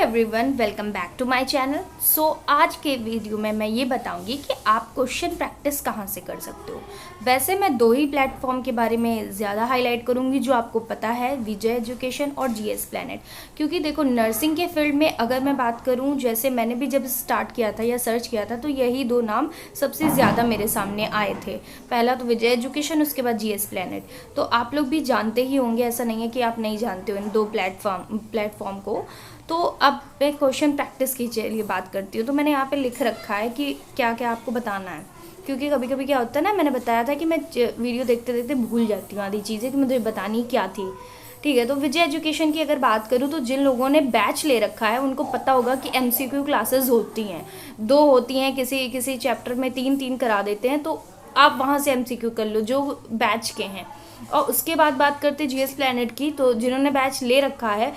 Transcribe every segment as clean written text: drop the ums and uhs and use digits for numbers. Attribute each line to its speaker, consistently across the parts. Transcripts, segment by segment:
Speaker 1: Everyone, welcome back to my channel. आज के video में मैं ये बताऊंगी कि आप क्वेश्चन प्रैक्टिस कहाँ से कर सकते हो। वैसे मैं दो ही प्लेटफॉर्म के बारे में ज़्यादा हाईलाइट करूंगी जो आपको पता है, विजय एजुकेशन और जीएस प्लैनेट। क्योंकि देखो, नर्सिंग के फील्ड में अगर मैं बात करूँ, जैसे मैंने भी जब स्टार्ट किया था या सर्च किया था तो यही दो नाम सबसे ज़्यादा मेरे सामने आए थे। पहला तो विजय एजुकेशन, उसके बाद जीएस प्लैनेट। तो आप लोग भी जानते ही होंगे, ऐसा नहीं है कि आप नहीं जानते हो इन दो प्लेटफॉर्म को। तो अब मैं क्वेश्चन प्रैक्टिस की चलिए बात करती हूँ। तो मैंने यहाँ पे लिख रखा है कि क्या क्या आपको बताना है, क्योंकि कभी कभी क्या होता है ना, मैंने बताया था कि मैं वीडियो देखते देखते भूल जाती हूँ आधी चीज़ें कि मुझे बतानी क्या थी। ठीक है, तो विजय एजुकेशन की अगर बात करूँ तो जिन लोगों ने बैच ले रखा है उनको पता होगा कि एमसीक्यू क्लासेस होती हैं, दो होती हैं, किसी किसी चैप्टर में तीन तीन करा देते हैं। तो आप वहाँ से एमसीक्यू कर लो जो बैच के हैं। और उसके बाद बात करते जीएस प्लैनेट की, तो जिन्होंने बैच ले रखा है,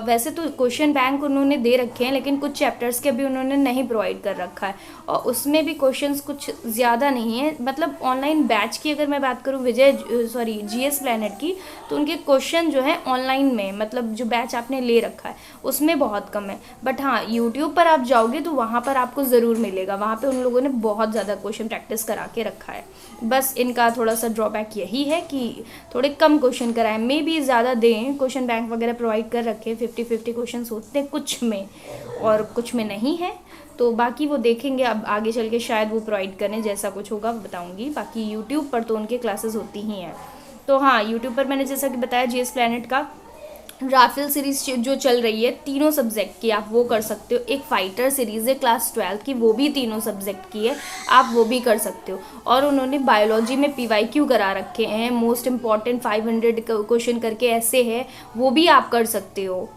Speaker 1: वैसे तो क्वेश्चन बैंक उन्होंने दे रखे हैं, लेकिन कुछ चैप्टर्स के भी उन्होंने नहीं प्रोवाइड कर रखा है और उसमें भी क्वेश्चंस कुछ ज़्यादा नहीं है। मतलब ऑनलाइन बैच की अगर मैं बात करूँ जीएस प्लैनेट की, तो उनके क्वेश्चन जो है ऑनलाइन में, मतलब जो बैच आपने ले रखा है उसमें बहुत कम है। बट हाँ, यूट्यूब पर आप जाओगे तो वहाँ पर आपको ज़रूर मिलेगा, वहाँ पर उन लोगों ने बहुत ज़्यादा क्वेश्चन प्रैक्टिस करा के रखा है। बस इनका थोड़ा सा ड्रॉबैक यही है कि थोड़े कम क्वेश्चन कराएं, मे भी ज़्यादा दें। क्वेश्चन बैंक वगैरह प्रोवाइड कर रखे, 50-50 क्वेश्चन होते हैं कुछ में और कुछ में नहीं है। तो बाकी वो देखेंगे, अब आगे चल के शायद वो प्रोवाइड करें, जैसा कुछ होगा बताऊंगी। बाकी यूट्यूब पर तो उनके क्लासेस होती ही हैं। तो हाँ, यूट्यूब पर मैंने जैसा कि बताया जीएस प्लैनेट का राफेल सीरीज जो चल रही है, तीनों सब्जेक्ट की, आप वो कर सकते हो। एक फाइटर सीरीज है क्लास 12 की, वो भी तीनों सब्जेक्ट की है, आप वो भी कर सकते हो। और उन्होंने बायोलॉजी में पीवाईक्यू करा रखे हैं, मोस्ट इम्पॉर्टेंट 500 क्वेश्चन करके ऐसे है, वो भी आप कर सकते हो।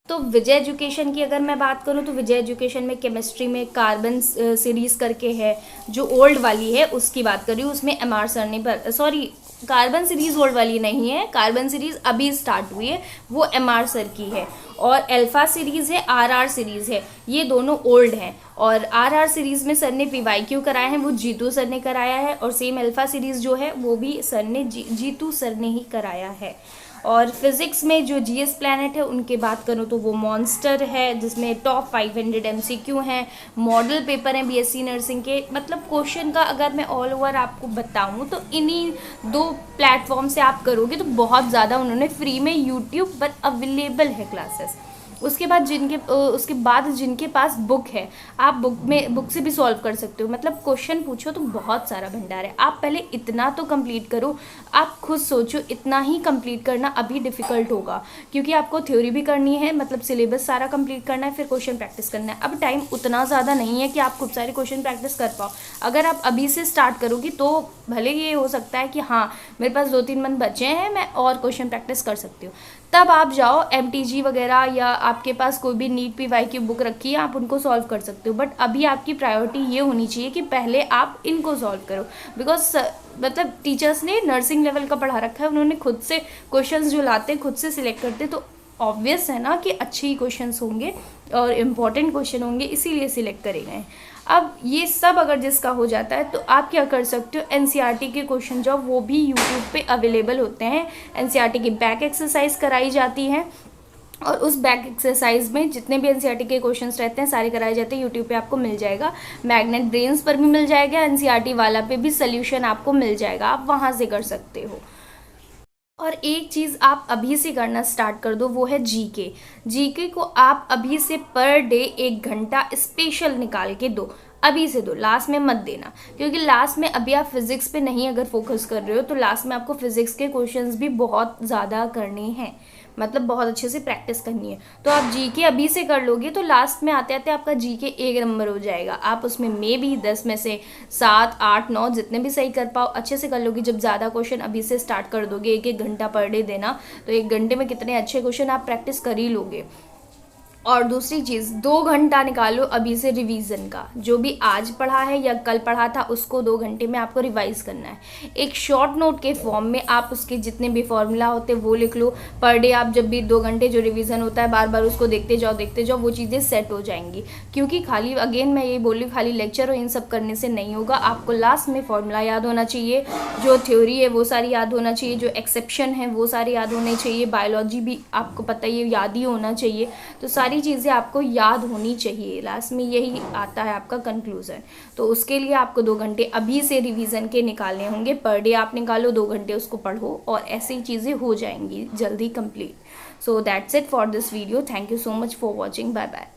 Speaker 1: तो विजय एजुकेशन की अगर मैं बात करूं तो विजय एजुकेशन में केमिस्ट्री में कार्बन सीरीज करके है, जो ओल्ड वाली है उसकी बात कर रही हूँ। उसमें एमआर सर ने सॉरी, कार्बन सीरीज ओल्ड वाली नहीं है, कार्बन सीरीज अभी स्टार्ट हुई है, वो एमआर सर की है। और अल्फा सीरीज है, आरआर सीरीज है, ये दोनों ओल्ड हैं। और आरआर सीरीज में सर ने पीवाईक्यू कराया है, वो जीतू सर ने कराया है। और सेम अल्फा सीरीज जो है वो भी सर ने जीतू सर ने ही कराया है। और फिज़िक्स में जो जीएस प्लैनेट है उनकी बात करूँ तो वो मॉन्स्टर है, जिसमें टॉप 500 एमसीक्यू हैं, मॉडल पेपर हैं बीएससी नर्सिंग के। मतलब क्वेश्चन का अगर मैं ऑल ओवर आपको बताऊँ तो इन्हीं दो प्लेटफॉर्म से आप करोगे तो बहुत ज़्यादा उन्होंने फ्री में यूट्यूब पर अवेलेबल है क्लासेस। उसके बाद जिनके पास बुक है, आप बुक से भी सॉल्व कर सकते हो। मतलब क्वेश्चन पूछो तो बहुत सारा भंडार है। आप पहले इतना तो कंप्लीट करो, आप खुद सोचो, इतना ही कंप्लीट करना अभी डिफ़िकल्ट होगा, क्योंकि आपको थ्योरी भी करनी है, मतलब सिलेबस सारा कंप्लीट करना है, फिर क्वेश्चन प्रैक्टिस करना है। अब टाइम उतना ज़्यादा नहीं है कि आप खूब सारे क्वेश्चन प्रैक्टिस कर पाओ। अगर आप अभी से स्टार्ट करोगी तो भले ये हो सकता है कि हाँ, मेरे पास 2-3 मंथ बचे हैं, मैं और क्वेश्चन प्रैक्टिस कर सकती हूँ, तब आप जाओ एमटीजी वगैरह, या आपके पास कोई भी नीट पीवाईक्यू बुक रखी है, आप उनको सॉल्व कर सकते हो। बट अभी आपकी प्रायोरिटी ये होनी चाहिए कि पहले आप इनको सॉल्व करो, बिकॉज मतलब टीचर्स ने नर्सिंग लेवल का पढ़ा रखा है, उन्होंने खुद से क्वेश्चंस जो लाते हैं खुद से सिलेक्ट करते, तो ऑब्वियस है ना कि अच्छे ही क्वेश्चंस होंगे और इम्पॉर्टेंट क्वेश्चन होंगे, इसीलिए सिलेक्ट करे गए हैं। अब ये सब अगर जिसका हो जाता है तो आप क्या कर सकते हो, एनसीईआरटी के क्वेश्चन जो वो भी यूट्यूब पे अवेलेबल होते हैं। एनसीईआरटी की बैक एक्सरसाइज कराई जाती है और उस बैक एक्सरसाइज में जितने भी एनसीईआरटी के क्वेश्चंस रहते हैं सारे कराए जाते हैं। यूट्यूब पे आपको मिल जाएगा, मैग्नेट ब्रेन्स पर भी मिल जाएगा, एनसीईआरटी वाला पे भी सोल्यूशन आपको मिल जाएगा, आप वहाँ से कर सकते हो। और एक चीज़ आप अभी से करना स्टार्ट कर दो, वो है जीके। जीके को आप अभी से पर डे 1 घंटा स्पेशल निकाल के दो, अभी से दो, लास्ट में मत देना। क्योंकि लास्ट में अभी आप फिजिक्स पे नहीं अगर फोकस कर रहे हो तो लास्ट में आपको फिजिक्स के क्वेश्चंस भी बहुत ज़्यादा करने हैं, मतलब बहुत अच्छे से प्रैक्टिस करनी है। तो आप जीके अभी से कर लोगे तो लास्ट में आते आते आपका जीके 1 नंबर हो जाएगा। आप उसमें मे भी 10 में से 7, 8, 9 जितने भी सही कर पाओ अच्छे से कर लोगे। जब ज़्यादा क्वेश्चन अभी से स्टार्ट कर दोगे, 1-1 घंटा पर डे देना, तो 1 घंटे में कितने अच्छे क्वेश्चन आप प्रैक्टिस कर ही लोगे। और दूसरी चीज़, 2 घंटा निकालो अभी से रिवीजन का, जो भी आज पढ़ा है या कल पढ़ा था उसको 2 घंटे में आपको रिवाइज करना है। एक शॉर्ट नोट के फॉर्म में आप उसके जितने भी फॉर्मूला होते हैं वो लिख लो। पर डे आप जब भी 2 घंटे जो रिवीजन होता है बार बार उसको देखते जाओ, वो चीज़ें सेट हो जाएंगी। क्योंकि खाली, अगेन मैं ये बोल रही हूँ, खाली लेक्चर और इन सब करने से नहीं होगा। आपको लास्ट में फॉर्मूला याद होना चाहिए, जो थ्योरी है वो सारी याद होना चाहिए, जो एक्सेप्शन है वो सारे याद होने चाहिए, बायोलॉजी भी आपको पता ही याद ही होना चाहिए। तो सारी सारी चीज़ें आपको याद होनी चाहिए। लास्ट में यही आता है आपका कंक्लूज़न। तो उसके लिए आपको 2 घंटे अभी से रिवीजन के निकालने होंगे। पर डे आप निकालो, 2 घंटे उसको पढ़ो और ऐसी चीज़ें हो जाएंगी जल्दी complete. So that's it for this video. Thank you so much for watching. Bye bye.